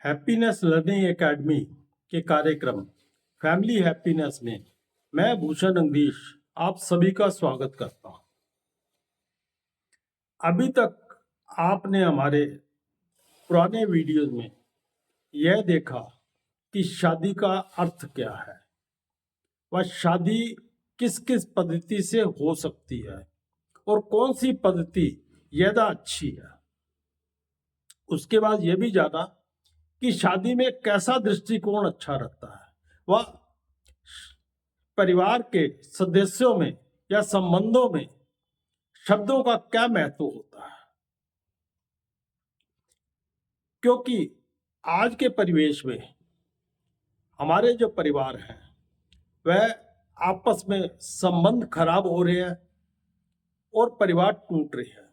Happiness learning academy के कार्यक्रम family happiness में मैं भूषण अंगीश आप सभी का स्वागत करता हूं। अभी तक आपने हमारे पुराने वीडियोस में यह देखा कि शादी का अर्थ क्या है, वह शादी किस किस पद्धति से हो सकती है और कौन सी पद्धति ज्यादा अच्छी है। उसके बाद यह भी जाना कि शादी में कैसा दृष्टिकोण अच्छा रहता है, वह परिवार के सदस्यों में या संबंधों में शब्दों का क्या महत्व होता है। क्योंकि आज के परिवेश में हमारे जो परिवार हैं वह आपस में संबंध खराब हो रहे हैं और परिवार टूट रहे हैं।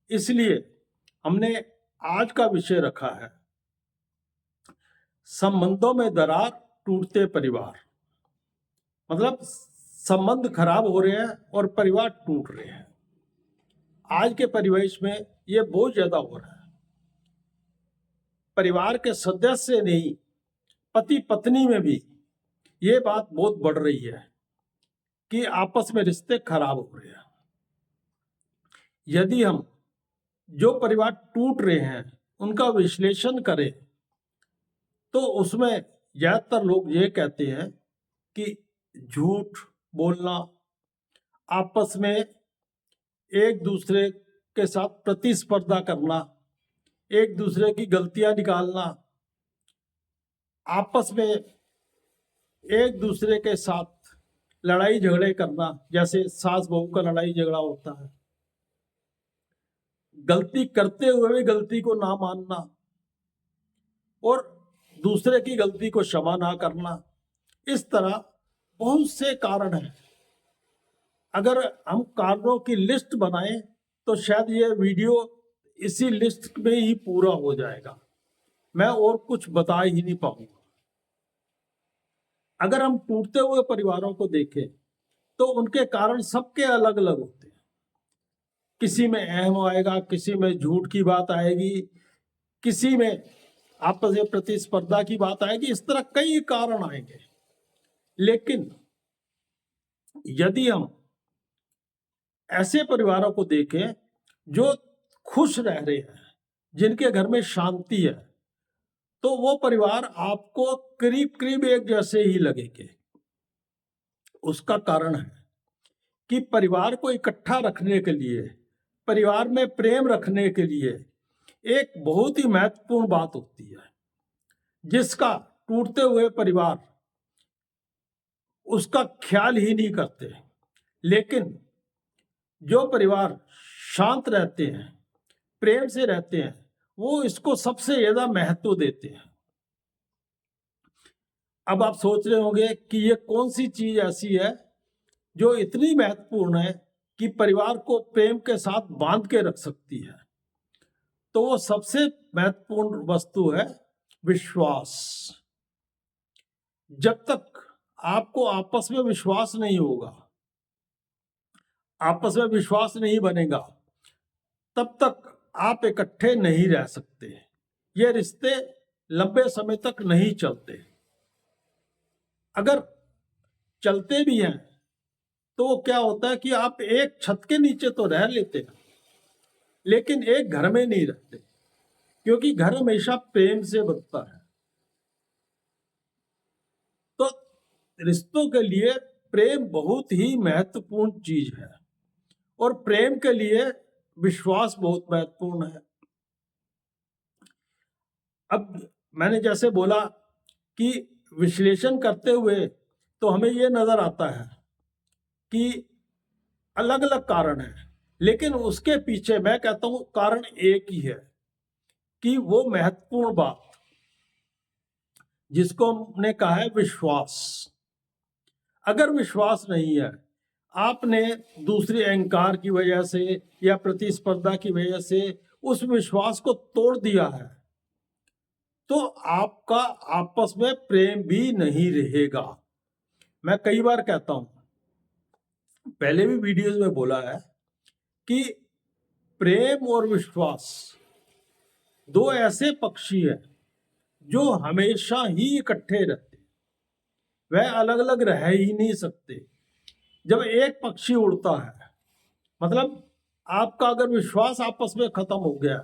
इसलिए हमने आज का विषय रखा है संबंधों में दरार, टूटते परिवार। मतलब संबंध खराब हो रहे हैं और परिवार टूट रहे हैं। आज के परिवेश में यह बहुत ज्यादा हो रहा है। परिवार के सदस्य नहीं, पति पत्नी में भी ये बात बहुत बढ़ रही है कि आपस में रिश्ते खराब हो रहे हैं। यदि हम जो परिवार टूट रहे हैं उनका विश्लेषण करें तो उसमें ज्यादातर लोग ये कहते हैं कि झूठ बोलना, आपस में एक दूसरे के साथ प्रतिस्पर्धा करना, एक दूसरे की गलतियां निकालना, आपस में एक दूसरे के साथ लड़ाई झगड़े करना, जैसे सास बहू का लड़ाई झगड़ा होता है, गलती करते हुए भी गलती को ना मानना और दूसरे की गलती को क्षमा ना करना। इस तरह बहुत से कारण हैं। अगर हम कारणों की लिस्ट बनाएं तो शायद ये वीडियो इसी लिस्ट में ही पूरा हो जाएगा, मैं और कुछ बता ही नहीं पाऊंगा। अगर हम टूटते हुए परिवारों को देखें तो उनके कारण सबके अलग अलग होते हैं। किसी में अहम आएगा, किसी में झूठ की बात आएगी, किसी में आपस में प्रतिस्पर्धा की बात आएगी। इस तरह कई कारण आएंगे। लेकिन यदि हम ऐसे परिवारों को देखें जो खुश रह रहे हैं, जिनके घर में शांति है, तो वो परिवार आपको करीब करीब एक जैसे ही लगेंगे। उसका कारण है कि परिवार को इकट्ठा रखने के लिए, परिवार में प्रेम रखने के लिए एक बहुत ही महत्वपूर्ण बात होती है, जिसका टूटते हुए परिवार उसका ख्याल ही नहीं करते। लेकिन जो परिवार शांत रहते हैं, प्रेम से रहते हैं, वो इसको सबसे ज्यादा महत्व देते हैं। अब आप सोच रहे होंगे कि ये कौन सी चीज ऐसी है जो इतनी महत्वपूर्ण है कि परिवार को प्रेम के साथ बांध के रख सकती है। तो वो सबसे महत्वपूर्ण वस्तु है विश्वास। जब तक आपको आपस में विश्वास नहीं होगा, आपस में विश्वास नहीं बनेगा, तब तक आप इकट्ठे नहीं रह सकते। ये रिश्ते लंबे समय तक नहीं चलते। अगर चलते भी हैं तो वो क्या होता है कि आप एक छत के नीचे तो रह लेते हैं, लेकिन एक घर में नहीं रहते, क्योंकि घर हमेशा प्रेम से बनता है। तो रिश्तों के लिए प्रेम बहुत ही महत्वपूर्ण चीज है और प्रेम के लिए विश्वास बहुत महत्वपूर्ण है। अब मैंने जैसे बोला कि विश्लेषण करते हुए तो हमें यह नजर आता है कि अलग अलग कारण है, लेकिन उसके पीछे मैं कहता हूं कारण एक ही है कि वो महत्वपूर्ण बात जिसको हमने कहा है विश्वास। अगर विश्वास नहीं है, आपने दूसरे अहंकार की वजह से या प्रतिस्पर्धा की वजह से उस विश्वास को तोड़ दिया है, तो आपका आपस में प्रेम भी नहीं रहेगा। मैं कई बार कहता हूं, पहले भी वीडियोस में बोला है कि प्रेम और विश्वास दो ऐसे पक्षी हैं जो हमेशा ही इकट्ठे रहते हैं, वह अलग अलग रह ही नहीं सकते। जब एक पक्षी उड़ता है, मतलब आपका अगर विश्वास आपस में खत्म हो गया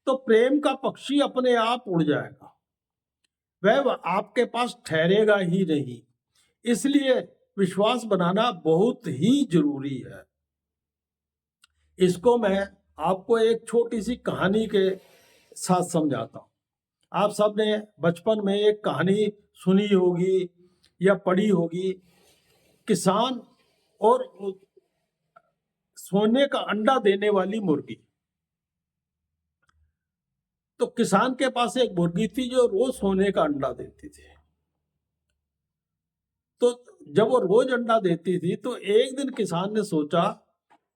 तो प्रेम का पक्षी अपने आप उड़ जाएगा, वह आपके पास ठहरेगा ही नहीं। इसलिए विश्वास बनाना बहुत ही जरूरी है। इसको मैं आपको एक छोटी सी कहानी के साथ समझाता हूँ। आप सब ने बचपन में एक कहानी सुनी होगी या पढ़ी होगी, किसान और सोने का अंडा देने वाली मुर्गी। तो किसान के पास एक मुर्गी थी जो रोज सोने का अंडा देती थी। तो जब वो रोज अंडा देती थी तो एक दिन किसान ने सोचा,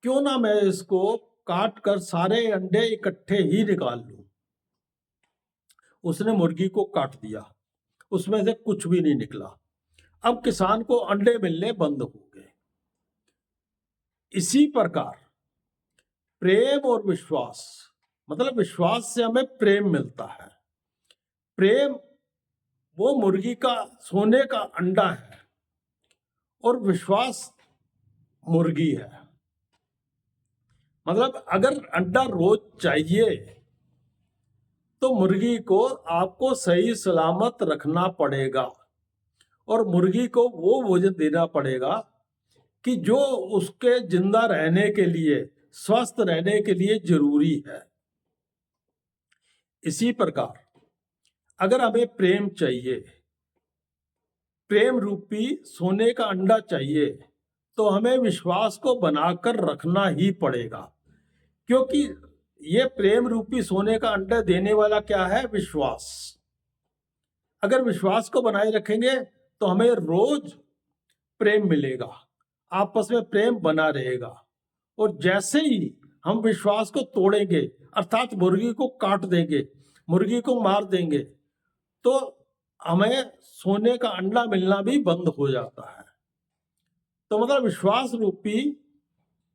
क्यों ना मैं इसको काट कर सारे अंडे इकट्ठे ही निकाल लूं। उसने मुर्गी को काट दिया, उसमें से कुछ भी नहीं निकला। अब किसान को अंडे मिलने बंद हो गए। इसी प्रकार प्रेम और विश्वास, मतलब विश्वास से हमें प्रेम मिलता है। प्रेम वो मुर्गी का सोने का अंडा है और विश्वास मुर्गी है। मतलब अगर अंडा रोज चाहिए तो मुर्गी को आपको सही सलामत रखना पड़ेगा और मुर्गी को वो भोजन देना पड़ेगा कि जो उसके जिंदा रहने के लिए, स्वस्थ रहने के लिए जरूरी है। इसी प्रकार अगर हमें प्रेम चाहिए, प्रेम रूपी सोने का अंडा चाहिए, तो हमें विश्वास को बनाकर रखना ही पड़ेगा। क्योंकि ये प्रेम रूपी सोने का अंडा देने वाला क्या है? विश्वास। अगर विश्वास को बनाए रखेंगे तो हमें रोज प्रेम मिलेगा, आपस में प्रेम बना रहेगा। और जैसे ही हम विश्वास को तोड़ेंगे, अर्थात मुर्गी को काट देंगे, मुर्गी को मार देंगे, तो हमें सोने का अंडा मिलना भी बंद हो जाता है। तो मतलब विश्वास रूपी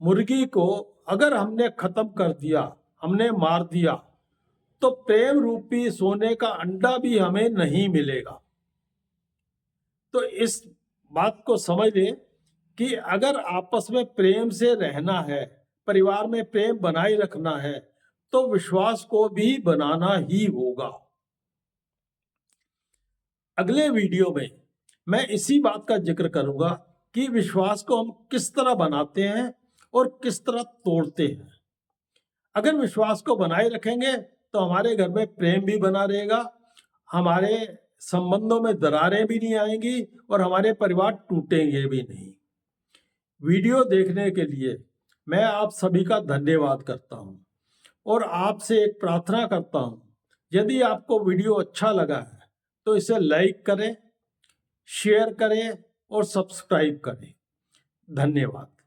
मुर्गी को अगर हमने खत्म कर दिया, हमने मार दिया, तो प्रेम रूपी सोने का अंडा भी हमें नहीं मिलेगा। तो इस बात को समझ लें कि अगर आपस में प्रेम से रहना है, परिवार में प्रेम बनाए रखना है, तो विश्वास को भी बनाना ही होगा। अगले वीडियो में मैं इसी बात का जिक्र करूंगा कि विश्वास को हम किस तरह बनाते हैं और किस तरह तोड़ते हैं। अगर विश्वास को बनाए रखेंगे तो हमारे घर में प्रेम भी बना रहेगा, हमारे संबंधों में दरारें भी नहीं आएंगी और हमारे परिवार टूटेंगे भी नहीं। वीडियो देखने के लिए मैं आप सभी का धन्यवाद करता हूं और आपसे एक प्रार्थना करता हूं, यदि आपको वीडियो अच्छा लगा है तो इसे लाइक करें, शेयर करें और सब्सक्राइब करें। धन्यवाद।